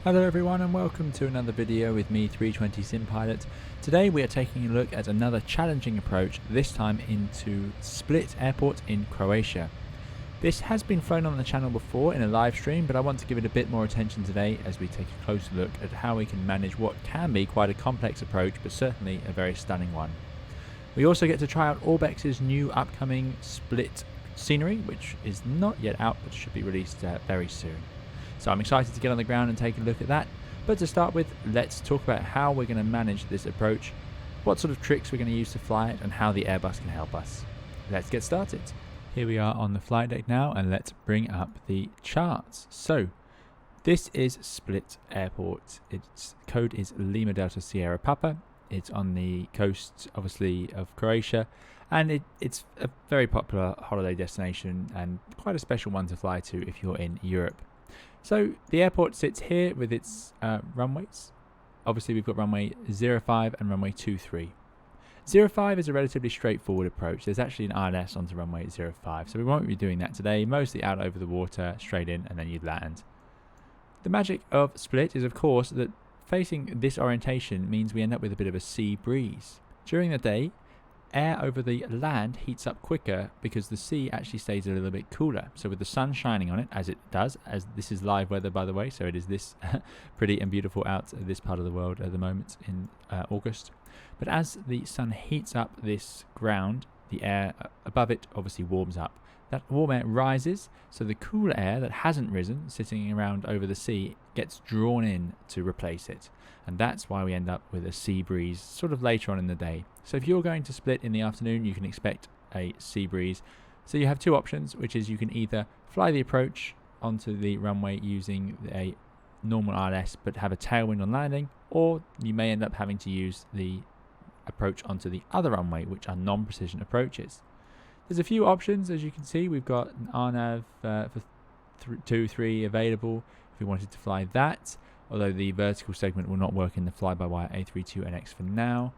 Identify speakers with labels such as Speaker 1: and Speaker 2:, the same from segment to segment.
Speaker 1: Hello everyone and welcome to another video with me, 320 Sim Pilot. Today we are taking a look at another challenging approach, this time into Split Airport in Croatia. This has been flown on the channel before in a live stream, but I want to give it a bit more attention today as we take a closer look at how we can manage what can be quite a complex approach, but certainly a very stunning one. We also get to try out ORBX's new upcoming Split Scenery, which is not yet out but should be released very soon. So I'm excited to get on the ground and take a look at that. But to start with, let's talk about how we're going to manage this approach, what sort of tricks we're going to use to fly it, and how the Airbus can help us. Let's get started. Here we are on the flight deck now, and let's bring up the charts. So this is Split Airport. Its code is Lima Delta Sierra Papa. It's on the coast, obviously, of Croatia, and it's a very popular holiday destination and quite a special one to fly to if you're in Europe. So the airport sits here with its runways. Obviously we've got runway 05 and runway 23. 05 is a relatively straightforward approach. There's actually an ILS onto runway 05, so we won't be doing that today. Mostly out over the water, straight in, and then you'd land. The magic of Split is, of course, that facing this orientation means we end up with a bit of a sea breeze. During the day, air over the land heats up quicker because the sea actually stays a little bit cooler. So with the sun shining on it, as it does, as this is live weather by the way, so it is this pretty and beautiful out this part of the world at the moment in August. But as the sun heats up this ground, the air above it obviously warms up. That warm air rises, so the cool air that hasn't risen, sitting around over the sea, gets drawn in to replace it. And that's why we end up with a sea breeze sort of later on in the day. So if you're going to Split in the afternoon, you can expect a sea breeze. So you have two options, which is you can either fly the approach onto the runway using a normal ILS but have a tailwind on landing, or you may end up having to use the approach onto the other runway, which are non-precision approaches. There's a few options, as you can see. We've got an RNAV for 2-3 available if we wanted to fly that, although the vertical segment will not work in the fly-by-wire A32NX for now.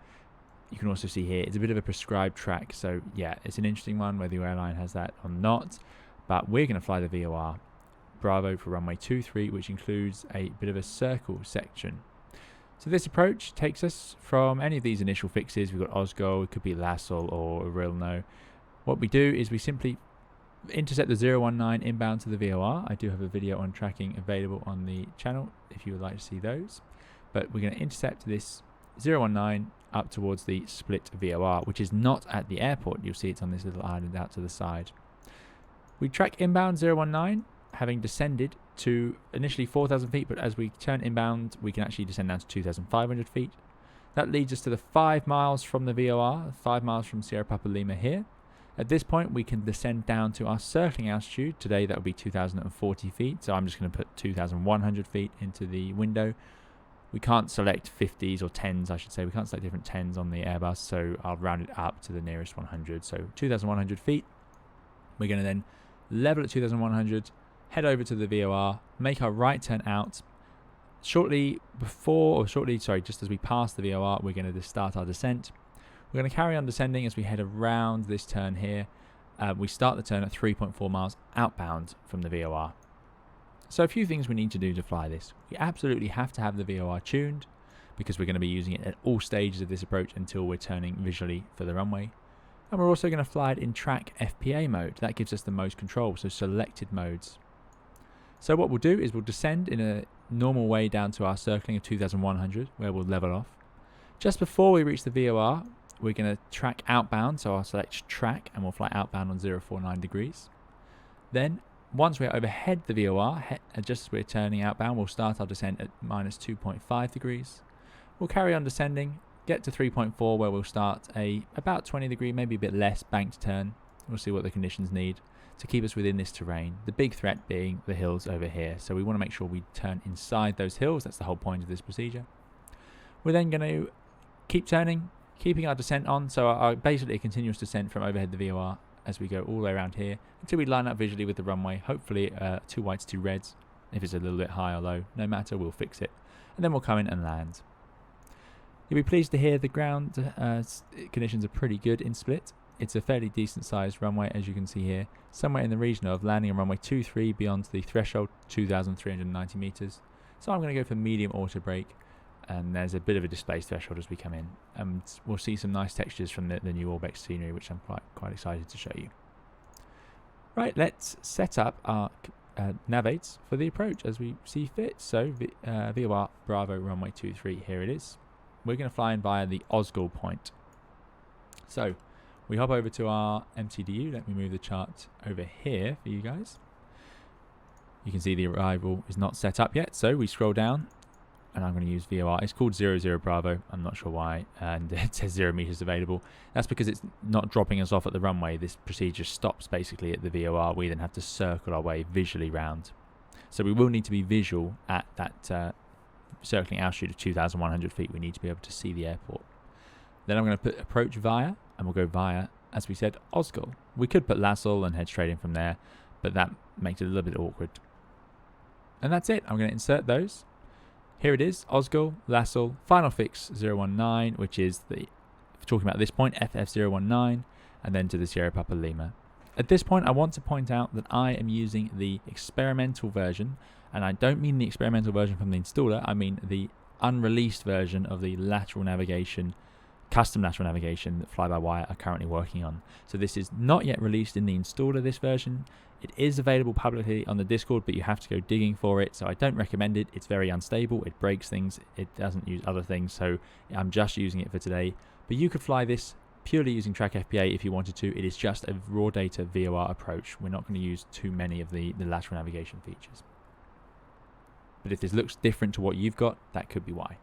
Speaker 1: You can also see here it's a bit of a prescribed track, so yeah, it's an interesting one whether your airline has that or not. But we're going to fly the VOR Bravo for runway 23, which includes a bit of a circle section. So this approach takes us from any of these initial fixes. We've got Osgo, it could be Lassel or Rilno. What we do is we simply intercept the 019 inbound to the VOR. I do have a video on tracking available on the channel if you would like to see those. But we're going to intercept this 019 up towards the Split VOR, which is not at the airport. You'll see it's on this little island out to the side. We track inbound 019, having descended to initially 4,000 feet, but as we turn inbound, we can actually descend down to 2,500 feet. That leads us to the 5 miles from the VOR, 5 miles from Sierra Papa Lima here. At this point, we can descend down to our circling altitude. Today, that would be 2,040 feet. So I'm just going to put 2,100 feet into the window. We can't select 50s or 10s, I should say. We can't select different 10s on the Airbus, so I'll round it up to the nearest 100. So 2,100 feet. We're going to then level at 2,100, head over to the VOR, make our right turn out. Just as we pass the VOR, we're going to start our descent. We're going to carry on descending as we head around this turn here. We start the turn at 3.4 miles outbound from the VOR. So a few things we need to do to fly this. We absolutely have to have the VOR tuned because we're going to be using it at all stages of this approach until we're turning visually for the runway. And we're also going to fly it in track FPA mode. That gives us the most control, so selected modes. So what we'll do is we'll descend in a normal way down to our circling of 2,100 where we'll level off. Just before we reach the VOR, we're going to track outbound, so I'll select track and we'll fly outbound on 049 degrees. Then, once we're overhead the VOR, just as we're turning outbound, we'll start our descent at minus 2.5 degrees. We'll carry on descending, get to 3.4 where we'll start about 20 degree, maybe a bit less banked turn. We'll see what the conditions need to keep us within this terrain. The big threat being the hills over here, so we want to make sure we turn inside those hills. That's the whole point of this procedure. We're then going to keep turning, keeping our descent on, so our basically a continuous descent from overhead the VOR as we go all the way around here until we line up visually with the runway. Hopefully 2 whites, 2 reds. If it's a little bit high or low, no matter, we'll fix it. And then we'll come in and land. You'll be pleased to hear the ground conditions are pretty good in Split. It's a fairly decent sized runway, as you can see here, somewhere in the region of landing on runway 23 beyond the threshold 2,390 meters. So I'm going to go for medium auto brake, and there's a bit of a displace threshold as we come in, and we'll see some nice textures from the new ORBX Scenery, which I'm quite excited to show you. Right, let's set up our nav aids for the approach as we see fit. So VOR Bravo runway 23, here it is. We're going to fly in via the Osgol point. So we hop over to our MTDU. Let me move the chart over here for you guys. You can see the arrival is not set up yet, so we scroll down and I'm going to use VOR. It's called 00 Bravo, I'm not sure why, and it says 0 meters available. That's because it's not dropping us off at the runway. This procedure stops basically at the VOR. We then have to circle our way visually round. So we will need to be visual at that circling altitude of 2,100 feet. We need to be able to see the airport. Then I'm going to put approach via, and we'll go via, as we said, Osgol. We could put Lassel and head straight in from there, but that makes it a little bit awkward. And that's it. I'm going to insert those. Here it is, Osgol, Lassel, final fix 019, which is talking about this point, FF019, and then to the Sierra Papa Lima. At this point, I want to point out that I am using the experimental version, and I don't mean the experimental version from the installer, I mean the unreleased version of the lateral navigation, custom lateral navigation that Fly-by-Wire are currently working on. So this is not yet released in the installer, this version. It is available publicly on the Discord, but you have to go digging for it, so I don't recommend it. It's very unstable, it breaks things, it doesn't use other things, so I'm just using it for today. But you could fly this purely using Track FPA if you wanted to. It is just a raw data VOR approach. We're not going to use too many of the lateral navigation features. But if this looks different to what you've got, that could be why.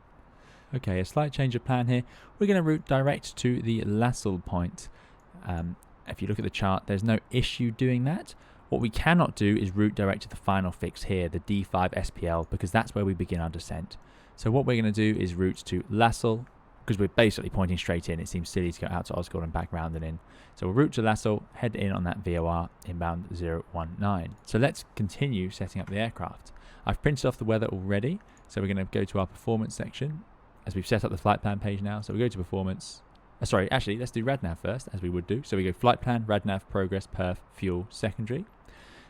Speaker 1: Okay, a slight change of plan here. We're going to route direct to the Lassel point. If you look at the chart, there's no issue doing that. What we cannot do is route direct to the final fix here, the D5 SPL, because that's where we begin our descent. So what we're going to do is route to Lassel, because we're basically pointing straight in. It seems silly to go out to Osgol and back round and in. So we'll route to Lassel, head in on that VOR inbound 019. So let's continue setting up the aircraft. I've printed off the weather already, so we're going to go to our performance section, as we've set up the flight plan page now. So we go to performance. Sorry, actually, let's do RadNav first, as we would do. So we go flight plan, RadNav, progress, perf, fuel, secondary.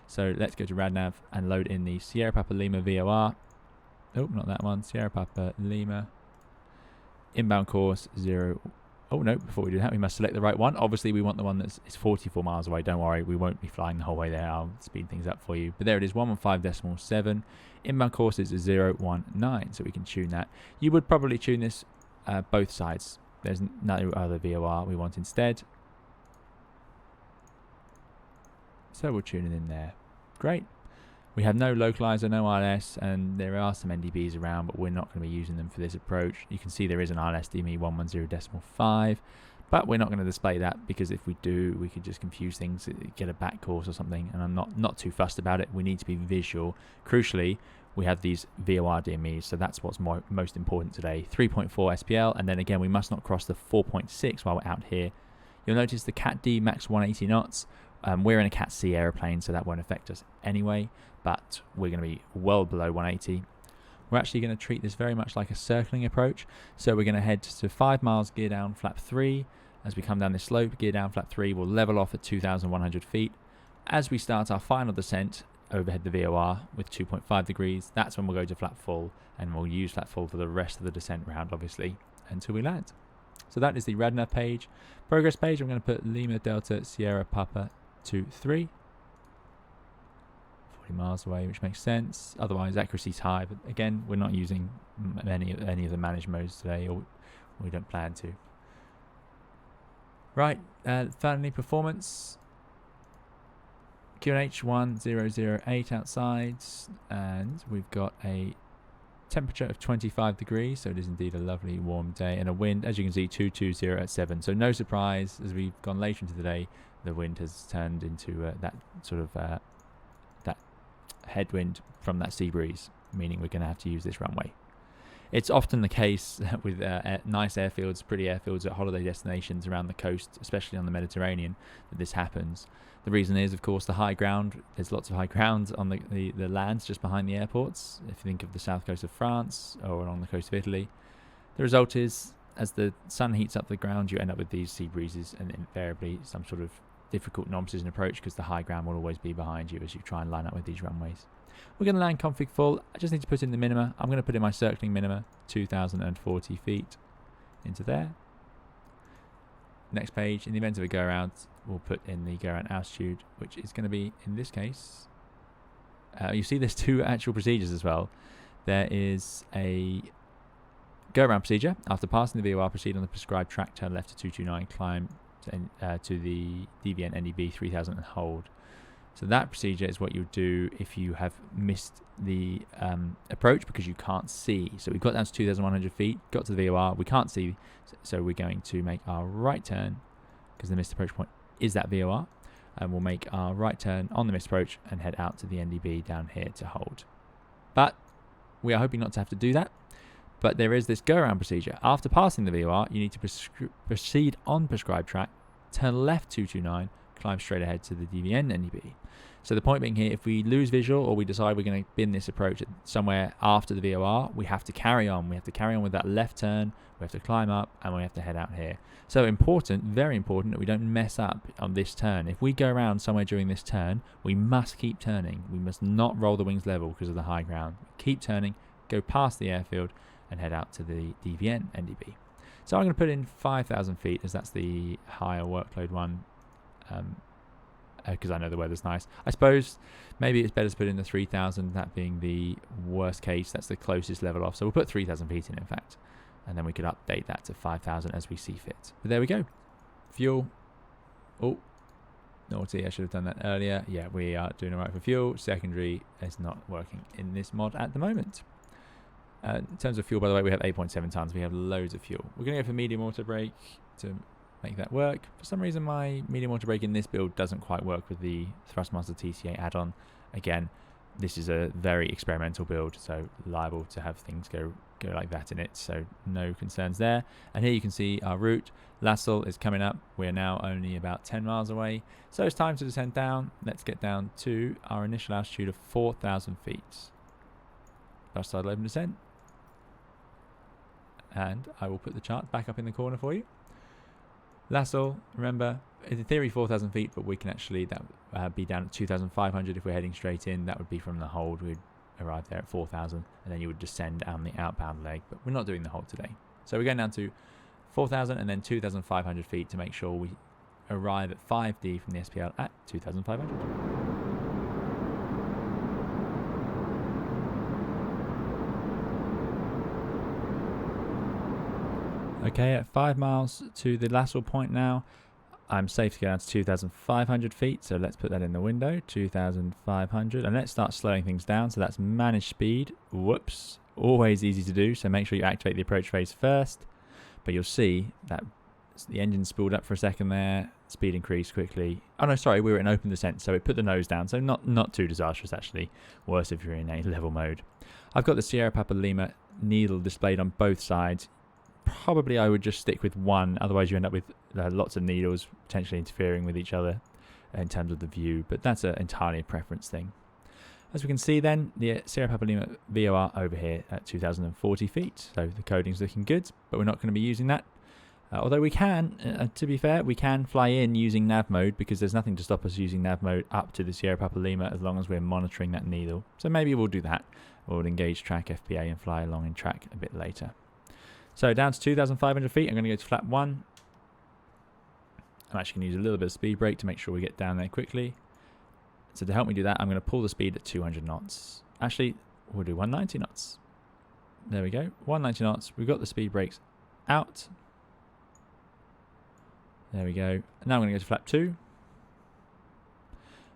Speaker 1: So let's go to RadNav and load in the Sierra Papa Lima VOR. Oh, not that one. Sierra Papa Lima. Inbound course 0. Oh, no, before we do that, we must select the right one. Obviously, we want the one that's 44 miles away. Don't worry, we won't be flying the whole way there. I'll speed things up for you. But there it is, 115.7. Inbound course is 019, so we can tune that. You would probably tune this both sides. There's no other VOR we want instead. So we'll tune it in there. Great. We have no localizer, no ILS, and there are some NDBs around, but we're not going to be using them for this approach. You can see there is an ILS DME 110.5, but we're not going to display that because if we do, we could just confuse things, get a back course or something, and I'm not too fussed about it. We need to be visual. Crucially, we have these VOR DMEs, so that's what's most important today. 3.4 SPL, and then again, we must not cross the 4.6 while we're out here. You'll notice the Cat D max 180 knots. We're in a Cat C aeroplane, so that won't affect us anyway, but we're going to be well below 180. We're actually going to treat this very much like a circling approach, so we're going to head to 5 miles, gear down, flap 3. As we come down this slope, gear down, flap 3, we'll level off at 2,100 feet. As we start our final descent, overhead the VOR with 2.5 degrees, that's when we'll go to flap full, and we'll use flap full for the rest of the descent round, obviously, until we land. So that is the RadNav page. Progress page, I'm going to put Lima Delta Sierra Papa 23. 40 miles away, which makes sense. Otherwise, accuracy's high, but again, we're not using any of the managed modes today, or we don't plan to. Right, finally, performance. QNH 1008 outside, and we've got a temperature of 25 degrees, so it is indeed a lovely warm day, and a wind, as you can see, 220 at 7. So no surprise, as we've gone later into the day, the wind has turned into that sort of that headwind from that sea breeze, meaning we're going to have to use this runway. It's often the case with nice airfields, pretty airfields at holiday destinations around the coast, especially on the Mediterranean, that this happens. The reason is, of course, the high ground. There's lots of high ground on the lands just behind the airports. If you think of the south coast of France or along the coast of Italy, the result is, as the sun heats up the ground, you end up with these sea breezes and invariably some sort of difficult non-precision approach because the high ground will always be behind you as you try and line up with these runways. We're going to land config full. I just need to put in the minima. I'm going to put in my circling minima, 2,040 feet into there. Next page, in the event of a go around, we'll put in the go around altitude, which is going to be, in this case, you see there's two actual procedures as well. There is a go around procedure. After passing the VOR, proceed on the prescribed track, turn left to 229, climb to the DVN NDB 3000 and hold. So that procedure is what you would do if you have missed the approach because you can't see. So we've got down to 2,100 feet, got to the VOR, we can't see, so we're going to make our right turn because the missed approach point is that VOR, and we'll make our right turn on the missed approach and head out to the NDB down here to hold. But we are hoping not to have to do that. But there is this go-around procedure. After passing the VOR, you need to proceed on prescribed track, turn left 229, climb straight ahead to the DVN NDB. So the point being here, if we lose visual or we decide we're going to bin this approach somewhere after the VOR, we have to carry on. We have to carry on with that left turn, we have to climb up, and we have to head out here. So important, very important, that we don't mess up on this turn. If we go around somewhere during this turn, we must keep turning. We must not roll the wings level because of the high ground. Keep turning, go past the airfield, and head out to the DVN NDB. So I'm going to put in 5,000 feet as that's the higher workload one, because I know the weather's nice. I suppose maybe it's better to put in the 3,000, that being the worst case. That's the closest level off. So we'll put 3,000 feet in fact, and then we could update that to 5,000 as we see fit. But there we go. Fuel. Oh, naughty, I should have done that earlier. Yeah, we are doing all right for fuel. Secondary is not working in this mod at the moment. In terms of fuel, by the way, we have 8.7 tons. We have loads of fuel. We're going to go for medium auto brake to make that work. For some reason, my medium auto brake in this build doesn't quite work with the Thrustmaster TCA add-on. Again, this is a very experimental build, so liable to have things go like that in it. So no concerns there. And here you can see our route. Lassel is coming up. We're now only about 10 miles away. So it's time to descend down. Let's get down to our initial altitude of 4,000 feet. Bus side open descent. And I will put the chart back up in the corner for you. Lassel, remember, in theory 4,000 feet, but we can actually be down at 2,500 if we're heading straight in. That would be from the hold. We'd arrive there at 4,000, and then you would descend down the outbound leg. But we're not doing the hold today. So we're going down to 4,000 and then 2,500 feet to make sure we arrive at 5D from the SPL at 2,500. Okay, at 5 miles to the Lassel point now, I'm safe to go down to 2,500 feet, so let's put that in the window, 2,500, and let's start slowing things down. So that's manage speed. Whoops, always easy to do, so make sure you activate the approach phase first. But you'll see that the engine spooled up for a second there, speed increased quickly. Oh no, sorry, we were in open descent, so it put the nose down, so not too disastrous actually. Worse if you're in a level mode. I've got the Sierra Papa Lima needle displayed on both sides. Probably I would just stick with one, otherwise you end up with lots of needles potentially interfering with each other in terms of the view, but that's entirely a preference thing. As we can see then, the Sierra Papa Lima VOR over here at 2,040 feet, so the coding's looking good, but we're not going to be using that. Although we can, to be fair, we can fly in using nav mode because there's nothing to stop us using nav mode up to the Sierra Papa Lima as long as we're monitoring that needle. So maybe we'll do that. We'll engage track FPA and fly along in track a bit later. So down to 2,500 feet, I'm going to go to flap 1. I'm actually going to use a little bit of speed brake to make sure we get down there quickly. So to help me do that, I'm going to pull the speed at 200 knots. Actually, we'll do 190 knots. There we go, 190 knots. We've got the speed brakes out. There we go. Now I'm going to go to flap 2.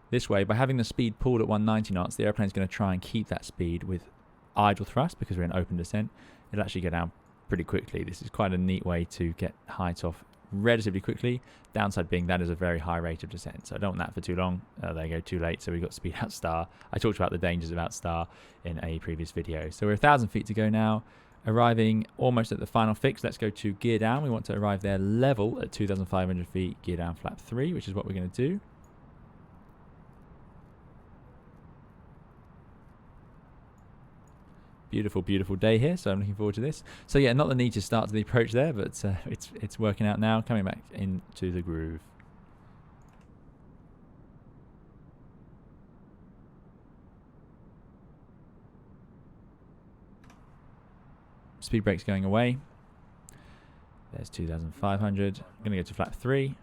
Speaker 1: This way, by having the speed pulled at 190 knots, the airplane's going to try and keep that speed with idle thrust because we're in open descent. It'll actually go down pretty quickly. This is quite a neat way to get height off relatively quickly. Downside being that is a very high rate of descent, so I don't want that for too long. There you go, too late, so we've got speed out star. I talked about the dangers about star in a previous video. So we're 1,000 feet to go now, arriving almost at the final fix. Let's go to gear down. We want to arrive there level at 2,500 feet, gear down flap 3, which is what we're going to do. Beautiful, beautiful day here, so I'm looking forward to this. So yeah, not the neatest start to the approach there, but it's working out now, coming back into the groove. speed brakes going away. There's 2,500. I'm going to go to flap 3.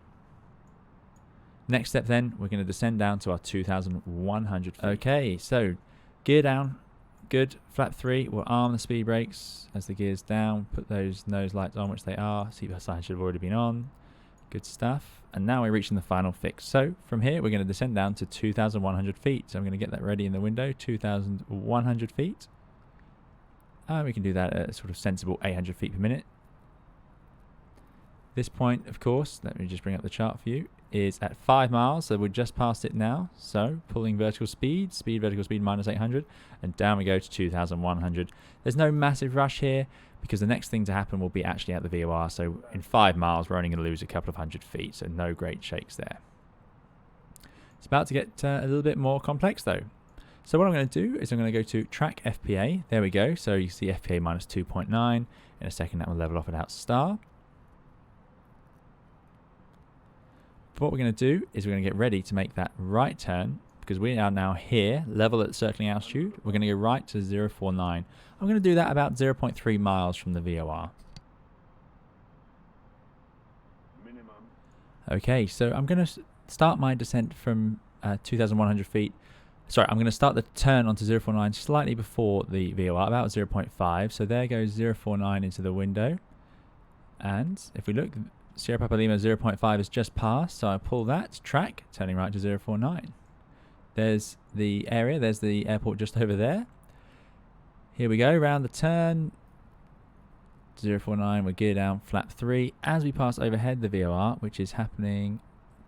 Speaker 1: Next step then, we're going to descend down to our 2,100 feet. Okay, so gear down. Good. Flap 3, we'll arm the speed brakes as the gear's down. Put those nose lights on, which they are. Seatbelt sign should have already been on. Good stuff. And now we're reaching the final fix. So from here, we're going to descend down to 2,100 feet. So I'm going to get that ready in the window. 2,100 feet. And we can do that at a sort of sensible 800 feet per minute. This point, of course, let me just bring up the chart for you, is at 5 miles, so we're just past it now. So pulling vertical speed, vertical speed minus 800, and down we go to 2,100. There's no massive rush here because the next thing to happen will be actually at the VOR. So in 5 miles, we're only going to lose a couple of hundred feet, so no great shakes there. It's about to get a little bit more complex though. So what I'm going to do is I'm going to go to track FPA. There we go. So you see FPA minus 2.9. In a second, that will level off without star. What we're going to do is we're going to get ready to make that right turn because we are now here, level at circling altitude. We're going to go right to 049. I'm going to do that about 0.3 miles from the VOR. Minimum. Okay, so I'm going to start my descent from 2,100 feet. Sorry, I'm going to start the turn onto 049 slightly before the VOR, about 0.5. So there goes 049 into the window. And if we look, Sierra Papa Lima 0.5 has just passed, so I pull that, track, turning right to 049. There's the area, there's the airport just over there. Here we go, round the turn, 049, we're gear down, flap 3. As we pass overhead the VOR, which is happening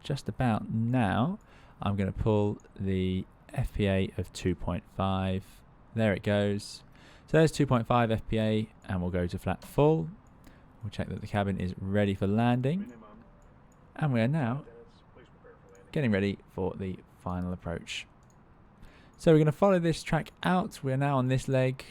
Speaker 1: just about now, I'm going to pull the FPA of 2.5. There it goes. So there's 2.5 FPA, and we'll go to flap full. We'll check that the cabin is ready for landing. And we are now getting ready for the final approach. So we're going to follow this track out. We're now on this leg.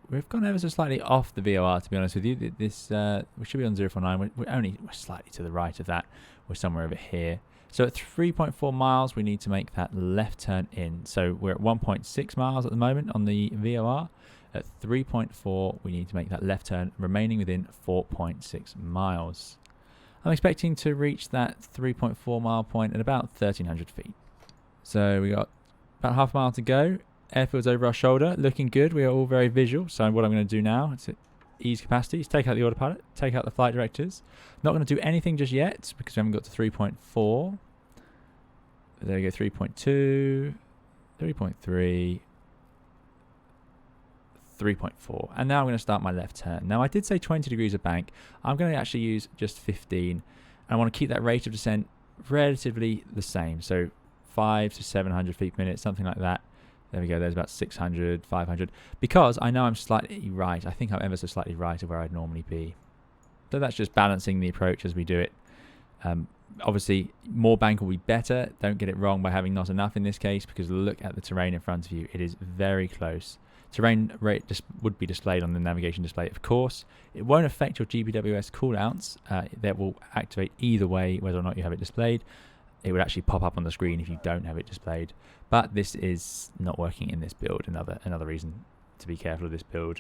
Speaker 1: We've gone ever so slightly off the VOR, to be honest with you. This we should be on 049. We're slightly to the right of that. We're somewhere over here. So at 3.4 miles, we need to make that left turn in. So we're at 1.6 miles at the moment on the VOR. At 3.4, we need to make that left turn, remaining within 4.6 miles. I'm expecting to reach that 3.4 mile point at about 1,300 feet. So we got about half a mile to go. Airfield's over our shoulder, looking good. We are all very visual. So what I'm going to do now is ease capacity, take out the autopilot, take out the flight directors. Not going to do anything just yet because we haven't got to 3.4. There we go, 3.2, 3.3. 3.4, and now I'm going to start my left turn. Now I did say 20 degrees of bank. I'm going to actually use just 15, and I want to keep that rate of descent relatively the same, so 5 to 700 feet per minute, something like that. There we go, there's about 600, 500, because I know I'm slightly right. I think I'm ever so slightly right of where I'd normally be. So that's just balancing the approach as we do it. Obviously, more bank will be better. Don't get it wrong by having not enough in this case, because look at the terrain in front of you. It is very close. Terrain rate would be displayed on the navigation display, of course. It won't affect your GPWS cooldowns. That will activate either way, whether or not you have it displayed. It would actually pop up on the screen if you don't have it displayed. But this is not working in this build. Another reason to be careful of this build.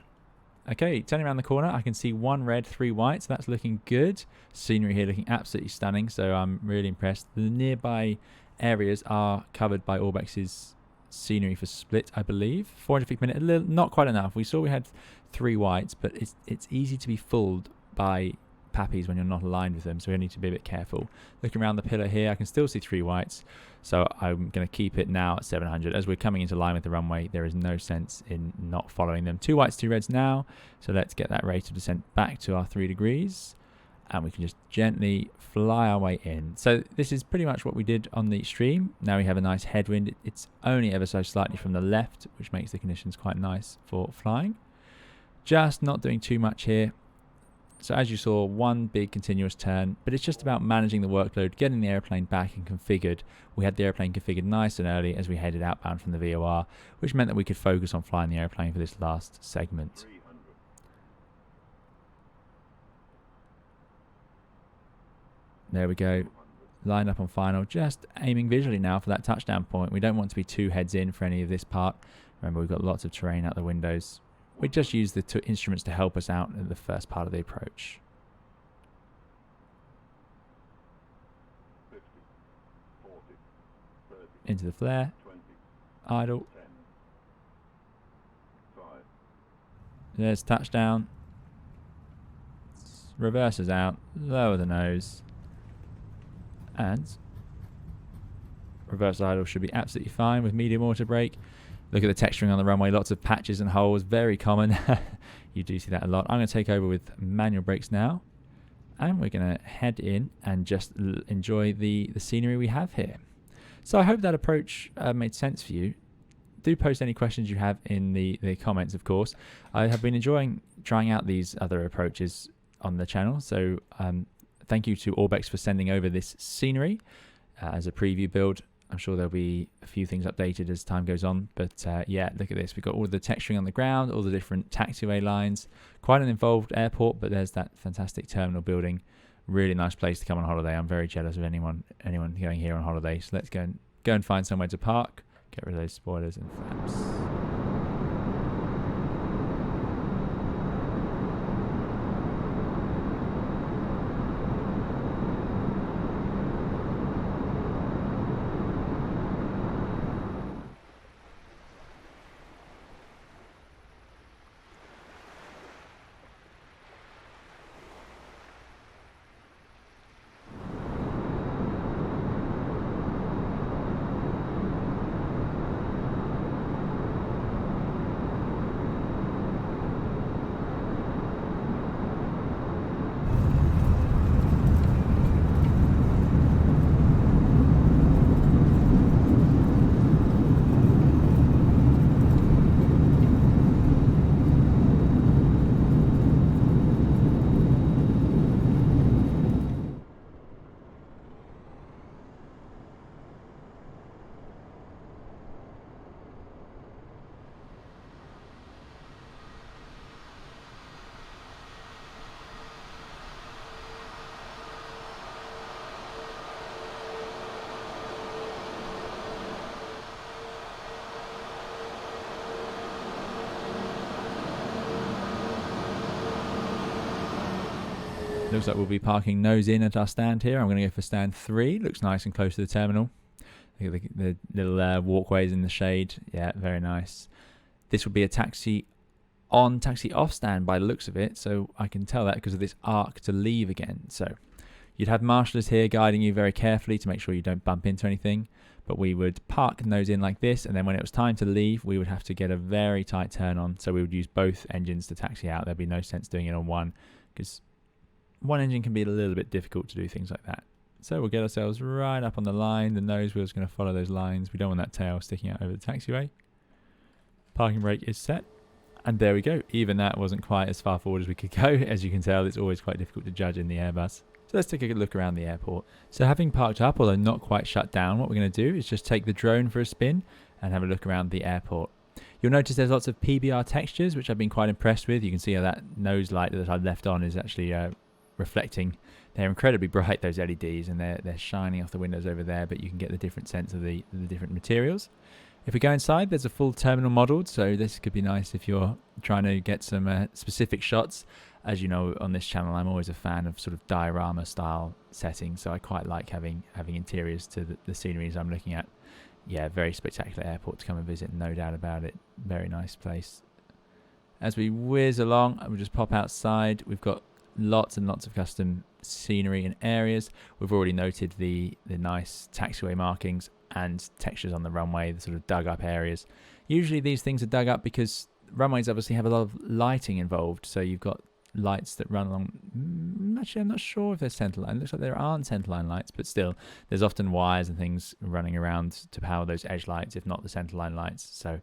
Speaker 1: Okay, turning around the corner, I can see 1 red, 3 white, so that's looking good. Scenery here looking absolutely stunning, so I'm really impressed. The nearby areas are covered by ORBX's Scenery for Split, I believe. 400 feet per minute, not quite enough. We saw we had 3 whites, but it's easy to be fooled by pappies when you're not aligned with them, so we need to be a bit careful. Looking around the pillar here, I can still see 3 whites, so I'm going to keep it now at 700. As we're coming into line with the runway, there is no sense in not following them. 2 whites, 2 reds now, so let's get that rate of descent back to our 3 degrees, and we can just gently fly our way in. So this is pretty much what we did on the stream. Now we have a nice headwind. It's only ever so slightly from the left, which makes the conditions quite nice for flying. Just not doing too much here. So as you saw, 1 big continuous turn, but it's just about managing the workload, getting the airplane back and configured. We had the airplane configured nice and early as we headed outbound from the VOR, which meant that we could focus on flying the airplane for this last segment. There we go, lined up on final, just aiming visually now for that touchdown point. We don't want to be 2 heads in for any of this part. Remember, we've got lots of terrain out the windows. We just use the two instruments to help us out in the first part of the approach.
Speaker 2: 50, 40, 30,
Speaker 1: Into the flare,
Speaker 2: 20,
Speaker 1: idle,
Speaker 2: 10, 5,
Speaker 1: there's touchdown, reverses out, lower the nose, and reverse idle should be absolutely fine with medium auto brake. Look at the texturing on the runway, lots of patches and holes, very common. You do see that a lot. I'm going to take over with manual brakes now, and we're going to head in and just enjoy the scenery we have here. So I hope that approach made sense for you. Do post any questions you have in the comments, of course. I have been enjoying trying out these other approaches on the channel, so thank you to ORBX for sending over this scenery as a preview build. I'm sure there'll be a few things updated as time goes on, but yeah, look at this. We've got all the texturing on the ground, all the different taxiway lines, quite an involved airport, but there's that fantastic terminal building. Really nice place to come on holiday. I'm very jealous of anyone going here on holiday, so let's go and find somewhere to park, get rid of those spoilers and flaps. Looks like we'll be parking nose in at our stand here. I'm going to go for stand 3. Looks nice and close to the terminal. Look at the little walkways in the shade. Yeah, very nice. This will be a taxi on, taxi off stand by the looks of it. So I can tell that because of this arc to leave again. So you'd have marshallers here guiding you very carefully to make sure you don't bump into anything. But we would park nose in like this, and then when it was time to leave, we would have to get a very tight turn on. So we would use both engines to taxi out. There'd be no sense doing it on one, because one engine can be a little bit difficult to do things like that. So we'll get ourselves right up on the line. The nose wheel's going to follow those lines. We don't want that tail sticking out over the taxiway. Parking brake is set. And there we go. Even that wasn't quite as far forward as we could go. As you can tell, it's always quite difficult to judge in the Airbus. So let's take a good look around the airport. So having parked up, although not quite shut down, what we're going to do is just take the drone for a spin and have a look around the airport. You'll notice there's lots of PBR textures, which I've been quite impressed with. You can see how that nose light that I've left on is actually reflecting. They're incredibly bright, those LEDs, and they're shining off the windows over there, but you can get the different sense of the different materials. If we go inside, there's a full terminal modelled, so this could be nice if you're trying to get some specific shots. As you know, on this channel, I'm always a fan of sort of diorama style settings, so I quite like having interiors to the sceneries I'm looking at. Yeah, very spectacular airport to come and visit, no doubt about it. Very nice place. As we whiz along, we'll just pop outside. We've got lots and lots of custom scenery and areas. We've already noted the nice taxiway markings and textures on the runway, the sort of dug up areas. Usually these things are dug up because runways obviously have a lot of lighting involved, so you've got lights that run along. Actually, I'm not sure if there's centerline. It looks like there aren't centerline lights, but still there's often wires and things running around to power those edge lights, if not the centerline lights. So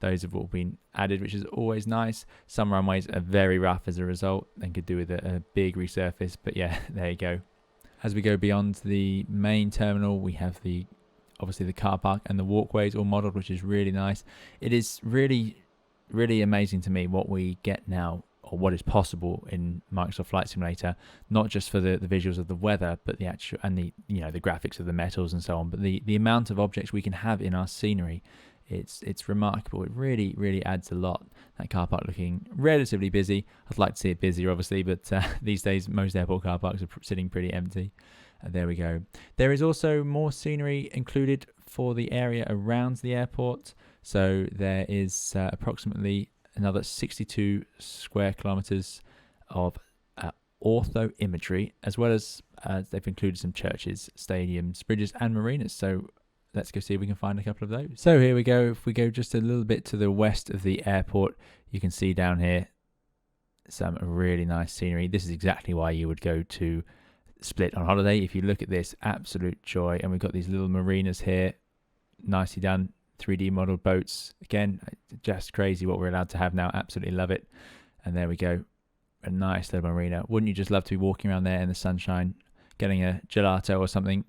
Speaker 1: those have all been added, which is always nice. Some runways are very rough as a result and could do with a big resurface, but yeah, there you go. As we go beyond the main terminal, we have obviously the car park and the walkways all modelled, which is really nice. It is really, really amazing to me what we get now, or what is possible in Microsoft Flight Simulator, not just for the visuals of the weather, but the actual and the graphics of the metals and so on, but the amount of objects we can have in our scenery It's remarkable. It really adds a lot. That car park looking relatively busy. I'd like to see it busier, obviously, but these days most airport car parks are sitting pretty empty. There we go. There is also more scenery included for the area around the airport. So there is approximately another 62 square kilometers of ortho imagery, as well as they've included some churches, stadiums, bridges and marinas. So let's go see if we can find a couple of those. So here we go. If we go just a little bit to the west of the airport, you can see down here some really nice scenery. This is exactly why you would go to Split on holiday. If you look at this, absolute joy. And we've got these little marinas here, nicely done, 3D modeled boats. Again, just crazy what we're allowed to have now. Absolutely love it. And there we go, a nice little marina. Wouldn't you just love to be walking around there in the sunshine, getting a gelato or something?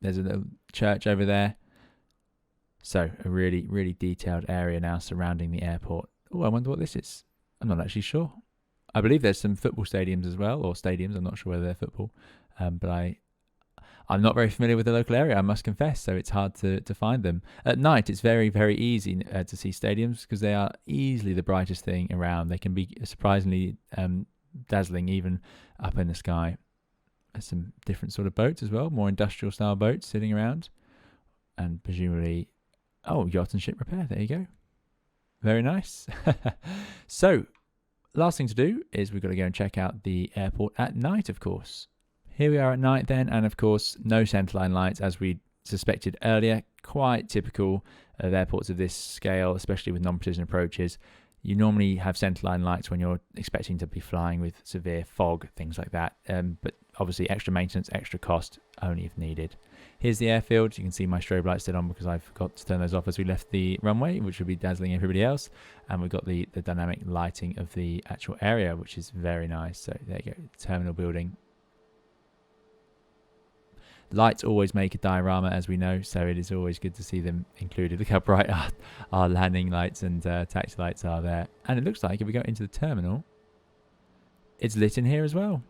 Speaker 1: There's a little church over there. So a really detailed area now surrounding the airport. Oh, I wonder what this is. I'm not actually sure. I believe there's some football stadiums as well, or stadiums. I'm not sure whether they're football, but I'm not very familiar with the local area, I must confess, so it's hard to find them. At night, it's very easy to see stadiums because they are easily the brightest thing around. They can be surprisingly dazzling even up in the sky. There's some different sort of boats as well, more industrial style boats sitting around, and presumably, yacht and ship repair. There you go. Very nice. So, last thing to do is we've got to go and check out the airport at night, of course. Here we are at night then, and of course, no centerline lights as we suspected earlier. Quite typical of airports of this scale, especially with non-precision approaches. You normally have centerline lights when you're expecting to be flying with severe fog, things like that. But obviously, extra maintenance, extra cost, only if needed. Here's the airfield. You can see my strobe lights still on because I forgot to turn those off as we left the runway, which would be dazzling everybody else. And we've got the dynamic lighting of the actual area, which is very nice. So there you go, terminal building. Lights always make a diorama, as we know, so it is always good to see them included. Look how bright our landing lights and taxi lights are there. And it looks like if we go into the terminal, it's lit in here as well.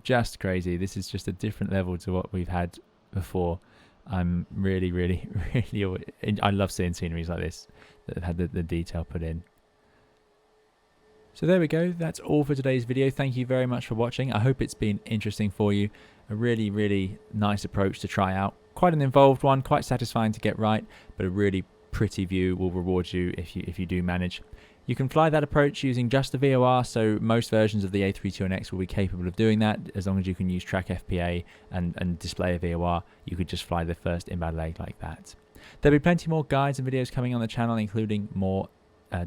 Speaker 1: Just crazy. This is just a different level to what we've had before. I'm really I love seeing sceneries like this that have had the detail put in. So there we go. That's all for today's video. Thank you very much for watching. I hope it's been interesting for you. A really nice approach to try out. Quite an involved one, quite satisfying to get right, but a really pretty view will reward you if you do manage. You can fly that approach using just the VOR, so most versions of the A32NX will be capable of doing that. As long as you can use track FPA and display a VOR, you could just fly the first inbound leg like that. There'll be plenty more guides and videos coming on the channel, including more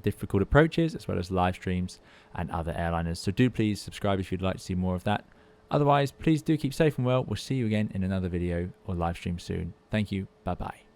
Speaker 1: difficult approaches, as well as live streams and other airliners. So do please subscribe if you'd like to see more of that. Otherwise, please do keep safe and well. We'll see you again in another video or live stream soon. Thank you. Bye-bye.